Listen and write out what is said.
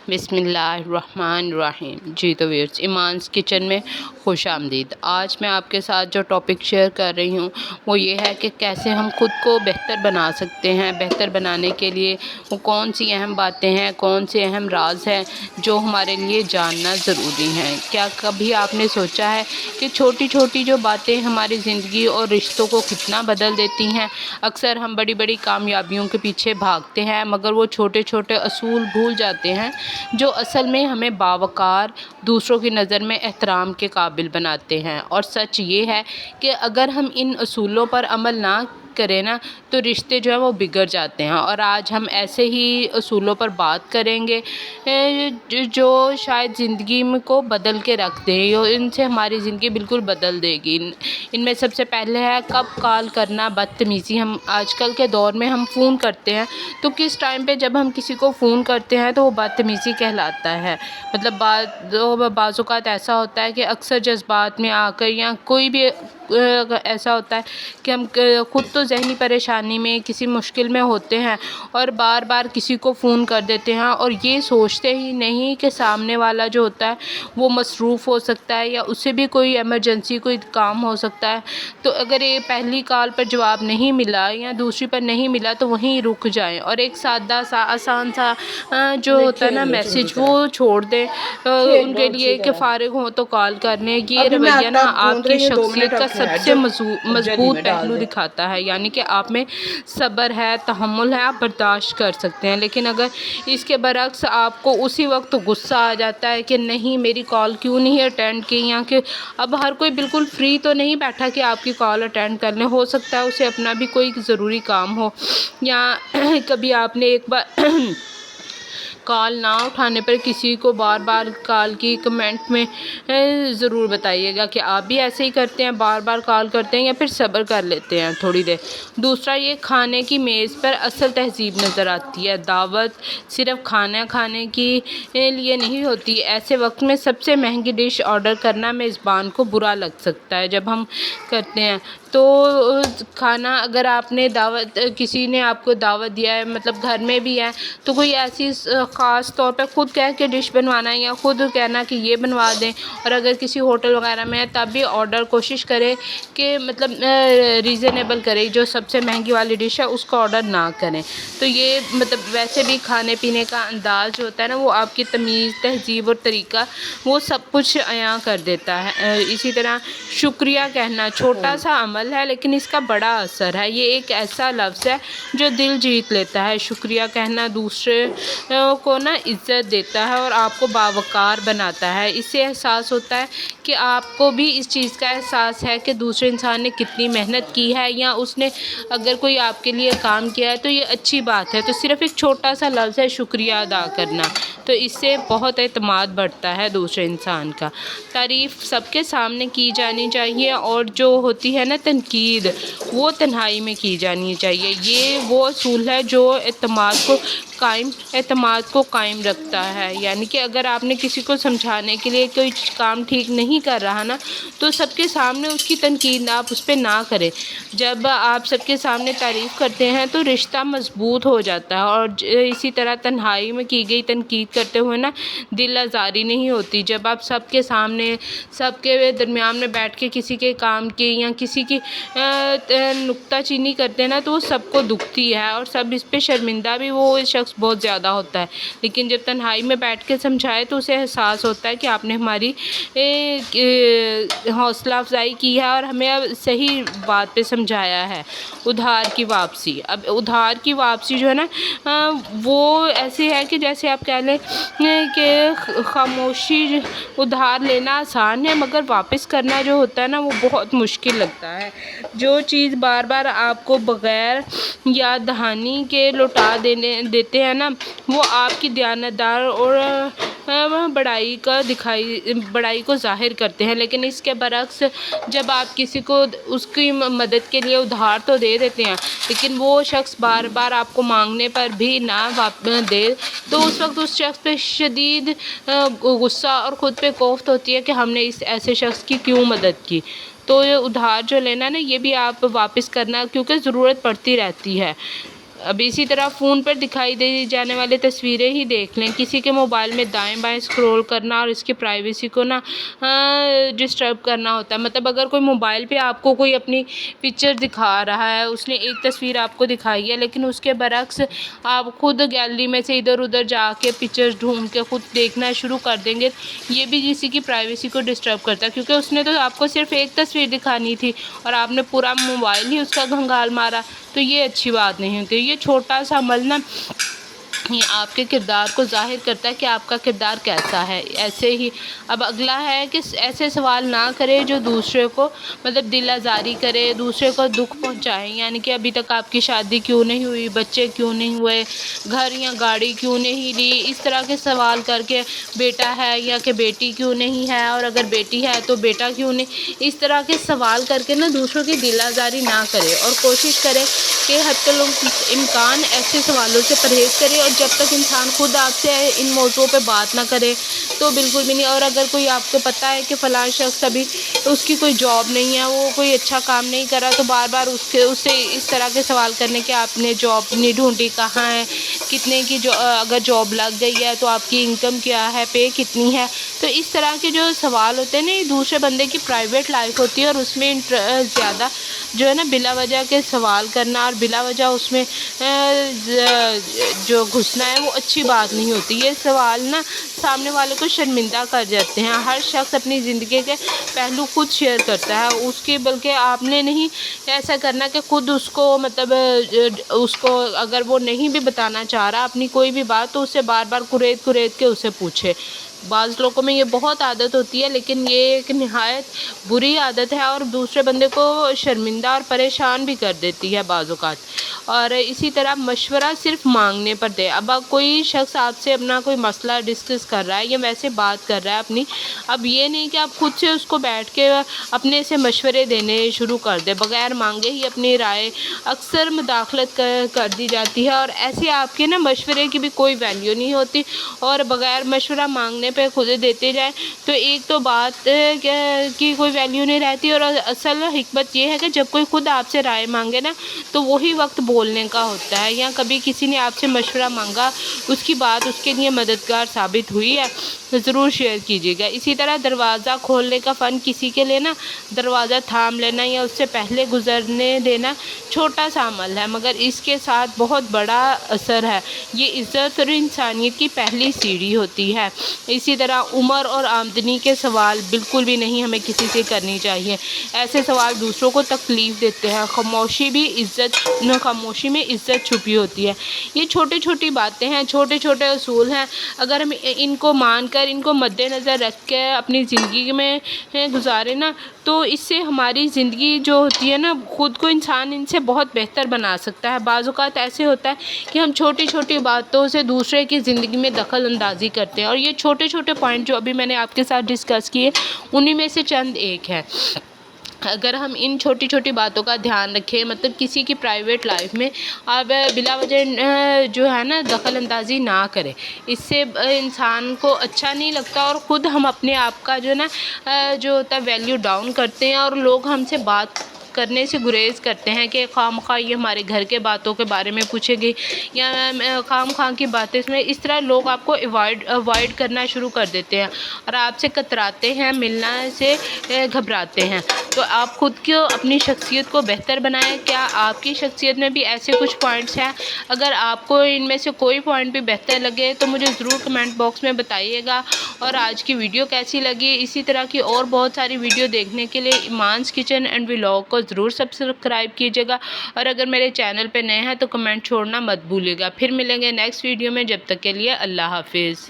بسم اللہ الرحمن الرحیم۔ جی تو ویئرس، ایمانس کچن میں خوش آمدید۔ آج میں آپ کے ساتھ جو ٹاپک شیئر کر رہی ہوں وہ یہ ہے کہ کیسے ہم خود کو بہتر بنا سکتے ہیں۔ بہتر بنانے کے لیے وہ کون سی اہم باتیں ہیں، کون سے اہم راز ہیں جو ہمارے لیے جاننا ضروری ہیں۔ کیا کبھی آپ نے سوچا ہے کہ چھوٹی چھوٹی جو باتیں ہماری زندگی اور رشتوں کو کتنا بدل دیتی ہیں؟ اکثر ہم بڑی بڑی کامیابیوں کے پیچھے بھاگتے ہیں مگر وہ چھوٹے چھوٹے اصول بھول جاتے ہیں جو اصل میں ہمیں باوقار، دوسروں کی نظر میں احترام کے قابل بناتے ہیں۔ اور سچ یہ ہے کہ اگر ہم ان اصولوں پر عمل نہ کریں نا تو رشتے جو ہیں وہ بگڑ جاتے ہیں۔ اور آج ہم ایسے ہی اصولوں پر بات کریں گے جو شاید زندگی کو بدل کے رکھ دیں، ان سے ہماری زندگی بالکل بدل دے گی۔ ان میں سب سے پہلے ہے کب کال کرنا بدتمیزی۔ ہم آج کل کے دور میں ہم فون کرتے ہیں تو کس ٹائم پہ جب ہم کسی کو فون کرتے ہیں تو وہ بدتمیزی کہلاتا ہے۔ مطلب بعض اوقات ایسا ہوتا ہے کہ اکثر جذبات میں آ کر یا کوئی بھی ایسا ہوتا ہے کہ ہم خود تو ذہنی پریشانی میں کسی مشکل میں ہوتے ہیں اور بار بار کسی کو فون کر دیتے ہیں اور یہ سوچتے ہی نہیں کہ سامنے والا جو ہوتا ہے وہ مصروف ہو سکتا ہے یا اسے بھی کوئی ایمرجنسی کوئی کام ہو سکتا ہے۔ تو اگر یہ پہلی کال پر جواب نہیں ملا یا دوسری پر نہیں ملا تو وہیں رک جائیں اور ایک سادہ سا آسان سا جو ہوتا ہے نا میسج وہ چھوڑ دیں ان کے لیے کہ فارغ ہوں تو کال کرنے۔ یہ رویہ نا آپ کی شخصیت کا سب سے مضبوط پہلو دکھاتا ہے، یعنی کہ آپ میں صبر ہے، تحمل ہے، آپ برداشت کر سکتے ہیں۔ لیکن اگر اس کے برعکس آپ کو اسی وقت غصہ آ جاتا ہے کہ نہیں میری کال کیوں نہیں اٹینڈ کی، یا کہ اب ہر کوئی بالکل فری تو نہیں بیٹھا کہ آپ کی کال اٹینڈ کر لیں، ہو سکتا ہے اسے اپنا بھی کوئی ضروری کام ہو، یا کبھی آپ نے ایک بار کال نہ اٹھانے پر کسی کو بار بار کال کی کمنٹ میں ضرور بتائیے گا کہ آپ بھی ایسے ہی کرتے ہیں، بار بار کال کرتے ہیں یا پھر صبر کر لیتے ہیں تھوڑی دیر۔ دوسرا، یہ کھانے کی میز پر اصل تہذیب نظر آتی ہے۔ دعوت صرف کھانا کھانے کے لیے نہیں ہوتی۔ ایسے وقت میں سب سے مہنگی ڈش آرڈر کرنا میزبان کو برا لگ سکتا ہے جب ہم کرتے ہیں تو کھانا اگر آپ نے کسی نے آپ کو دعوت دیا ہے، مطلب گھر میں بھی ہے، تو کوئی ایسی خاص طور پہ خود کہہ کے ڈش بنوانا ہے یا خود کہنا کہ یہ بنوا دیں، اور اگر کسی ہوٹل وغیرہ میں ہے تب بھی آرڈر کوشش کرے کہ مطلب ریزنیبل کرے، جو سب سے مہنگی والی ڈش ہے اس کو آرڈر نہ کریں۔ تو یہ مطلب ویسے بھی کھانے پینے کا انداز جو ہوتا ہے نا وہ آپ کی تمیز، تہذیب اور طریقہ وہ سب کچھ عیاں کر دیتا ہے۔ اسی طرح شکریہ کہنا چھوٹا سا عمل ہے لیکن اس کا بڑا اثر ہے۔ یہ ایک ایسا لفظ ہے جو دل جیت لیتا ہے۔ شکریہ کہنا دوسرے کو نا عزت دیتا ہے اور آپ کو باوقار بناتا ہے۔ اس سے احساس ہوتا ہے کہ آپ کو بھی اس چیز کا احساس ہے کہ دوسرے انسان نے کتنی محنت کی ہے یا اس نے اگر کوئی آپ کے لیے کام کیا ہے تو یہ اچھی بات ہے۔ تو صرف ایک چھوٹا سا لفظ ہے شکریہ ادا کرنا، تو اس سے بہت اعتماد بڑھتا ہے دوسرے انسان کا۔ تعریف سب کے سامنے کی جانی چاہیے اور جو ہوتی ہے نا تنقید وہ تنہائی میں کی جانی چاہیے۔ یہ وہ اصول ہے جو اعتماد کو قائم رکھتا ہے۔ یعنی کہ اگر آپ نے کسی کو سمجھانے کے لیے کوئی کام ٹھیک نہیں کر رہا نا تو سب کے سامنے اس کی تنقید آپ اس پہ نہ کریں۔ جب آپ سب کے سامنے تعریف کرتے ہیں تو رشتہ مضبوط ہو جاتا ہے، اور اسی طرح تنہائی میں کی گئی تنقید کرتے ہوئے نا دل آزاری نہیں ہوتی۔ جب آپ سب کے سامنے سب کے درمیان میں بیٹھ کے کسی کے کام کی یا کسی کی نکتہ چینی کرتے ہیں نا تو وہ سب کو دکھتی ہے اور سب اس پہ شرمندہ بھی وہ شخص بہت زیادہ ہوتا ہے۔ لیکن جب تنہائی میں بیٹھ کے سمجھائے تو اسے احساس ہوتا ہے کہ آپ نے ہماری حوصلہ افزائی کی ہے اور ہمیں اب صحیح بات پہ سمجھایا ہے۔ ادھار کی واپسی۔ اب ادھار کی واپسی جو ہے نا وہ ایسے ہے کہ جیسے آپ کہہ لیں کہ خاموشی ادھار لینا آسان ہے مگر واپس کرنا جو ہوتا ہے نا وہ بہت مشکل لگتا ہے۔ جو چیز بار بار آپ کو بغیر یاد دہانی کے لوٹا دیتے ہیں نا وہ آپ کی دیانتدار اور بڑائی کو ظاہر کرتے ہیں، لیکن اس کے برعکس جب آپ کسی کو اس کی مدد کے لیے ادھار تو دے دیتے ہیں لیکن وہ شخص بار بار آپ کو مانگنے پر بھی نہ دے تو اس وقت اس شخص پہ شدید غصہ اور خود پہ کوفت ہوتی ہے کہ ہم نے اس ایسے شخص کی کیوں مدد کی۔ تو یہ ادھار جو لینا نا یہ بھی آپ واپس کرنا کیونکہ ضرورت پڑتی رہتی ہے۔ अब इसी तरह फ़ोन पर दिखाई दे जाने वाले तस्वीरें ही देख लें। किसी के मोबाइल में दाएं बाएं स्क्रॉल करना और इसकी प्राइवेसी को ना डिस्टर्ब करना होता है। मतलब अगर कोई मोबाइल पे आपको कोई अपनी पिक्चर दिखा रहा है, उसने एक तस्वीर आपको दिखाई है, लेकिन उसके बरक्स आप खुद गैलरी में से इधर उधर जाके पिक्चर्स ढूंढ के खुद देखना शुरू कर देंगे, ये भी किसी की प्राइवेसी को डिस्टर्ब करता है, क्योंकि उसने तो आपको सिर्फ एक तस्वीर दिखानी थी और आपने पूरा मोबाइल ही उसका घंगाल मारा। तो ये अच्छी बात नहीं होती। ये छोटा सा अमल ना ये आपके किरदार को ज़ाहिर करता है कि आपका किरदार कैसा है। ऐसे ही अब अगला है कि ऐसे सवाल ना करें जो दूसरे को मतलब दिल आज़ारी करे, दूसरे को दुख पहुंचाएं। यानी कि अभी तक आपकी शादी क्यों नहीं हुई, बच्चे क्यों नहीं हुए, घर या गाड़ी क्यों नहीं ली, इस तरह के सवाल करके बेटा है या कि बेटी क्यों नहीं है, और अगर बेटी है तो बेटा क्यों नहीं, इस तरह के सवाल करके ना दूसरों की दिल आज़ारी ना करें। और कोशिश करें कि हत्तल इम्कान ऐसे सवालों से परहेज़ करें। और जब तक इंसान खुद आपसे इन मौज़ूओं पे बात ना करे तो बिल्कुल भी नहीं। और अगर कोई आपको पता है कि फ़लाँ शख्स अभी उसकी कोई जॉब नहीं है, वो कोई अच्छा काम नहीं कर रहा, तो बार बार उससे इस तरह के सवाल करने कि आपने जॉब नहीं ढूंढी, कहाँ है, कितने की अगर जॉब लग गई है तो आपकी इनकम क्या है, पे कितनी है। तो इस तरह के जो सवाल होते हैं ना, ये दूसरे बंदे की प्राइवेट लाइफ होती है और उसमें ज़्यादा जो है ना बिला वजह के सवाल करना और बिला वजह उसमें जो घुसना है वो अच्छी बात नहीं होती। ये सवाल ना सामने वाले को शर्मिंदा कर जाते हैं। हर शख्स अपनी ज़िंदगी के पहलू खुद शेयर करता है उसके, बल्कि आपने नहीं ऐसा करना कि खुद उसको मतलब उसको अगर वो नहीं भी बताना चाह रहा अपनी कोई भी बात, तो उससे बार बार कुरेद कुरेद के उसे पूछे। बाज़ लोगों में ये बहुत आदत होती है, लेकिन ये एक निहायत बुरी आदत है और दूसरे बंदे को शर्मिंदा और परेशान भी कर देती है बाज़ औक़ात। और इसी तरह मशवरा सिर्फ मांगने पर दे। अब कोई शख्स आपसे अपना कोई मसला डिस्कस कर रहा है या वैसे बात कर रहा है अपनी, अब ये नहीं कि आप खुद से उसको बैठ के अपने से मशवरे देने शुरू कर दे। बग़ैर मांगे ही अपनी राय अक्सर मुदाखलत कर दी जाती है और ऐसे आपके ना मशवरे की भी कोई वैल्यू नहीं होती। और बग़ैर मशवरा मांगने पे खुद देते जाए तो एक तो बात की कोई वैल्यू नहीं रहती। और असल हिकमत ये है कि जब कोई खुद आपसे राय मांगे ना, तो वही वक्त बोलने का होता है। या कभी किसी ने आपसे मशवरा मांगा, उसकी बात उसके लिए मददगार साबित हुई है, तो ज़रूर शेयर कीजिएगा। इसी तरह दरवाज़ा खोलने का फ़न किसी के लिए ना दरवाज़ा थाम लेना या उससे पहले गुजरने देना छोटा सा अमल है, मगर इसके साथ बहुत बड़ा असर है। ये इज़्ज़त और इंसानियत की पहली सीढ़ी होती है। इसी तरह उम्र और आमदनी के सवाल बिल्कुल भी नहीं हमें किसी से करनी चाहिए। ऐसे सवाल दूसरों को तकलीफ़ देते हैं। खामोशी में इज़्ज़त छुपी होती है। ये छोटी छोटी बातें हैं, छोटे छोटे असूल हैं। अगर हम इनको मानकर, इनको मद्देनज़र रख के अपनी ज़िंदगी में गुजारे ना, तो इससे हमारी ज़िंदगी जो होती है ना, खुद को इंसान इनसे बहुत बेहतर बना सकता है। बाज़ औक़ात ऐसे होता है कि हम छोटी छोटी बातों से दूसरे की ज़िंदगी में दखल अंदाज़ी करते हैं, और ये छोटे छोटे पॉइंट जो अभी मैंने आपके साथ डिस्कस किए उन्हीं में से चंद एक है। अगर हम इन छोटी छोटी बातों का ध्यान रखें, मतलब किसी की प्राइवेट लाइफ में अब बिला वजह जो है ना दखल अंदाज़ी ना करें, इससे इंसान को अच्छा नहीं लगता और ख़ुद हम अपने आप का जो ना जो होता है वैल्यू डाउन करते हैं और लोग हमसे बात करने से गुरेज़ करते हैं कि खामखा ये हमारे घर के बातों के बारे में पूछेगी या खामखा की बातें इसमें। इस तरह लोग आपको अवॉइड करना शुरू कर देते हैं और आपसे कतराते हैं, मिलना से घबराते हैं। तो आप खुद को, अपनी शख्सियत को बेहतर बनाएं। क्या आपकी शख्सियत में भी ऐसे कुछ पॉइंट्स हैं? अगर आपको इनमें से कोई पॉइंट भी बेहतर लगे तो मुझे ज़रूर कमेंट बॉक्स में बताइएगा। और आज की वीडियो कैसी लगी, इसी तरह की और बहुत सारी वीडियो देखने के लिए ईमान्स किचन एंड व्लॉग को ज़रूर सब्सक्राइब कीजिएगा। और अगर मेरे चैनल पे नए हैं तो कमेंट छोड़ना मत भूलिएगा। फिर मिलेंगे नेक्स्ट वीडियो में, जब तक के लिए अल्लाह हाफिज़।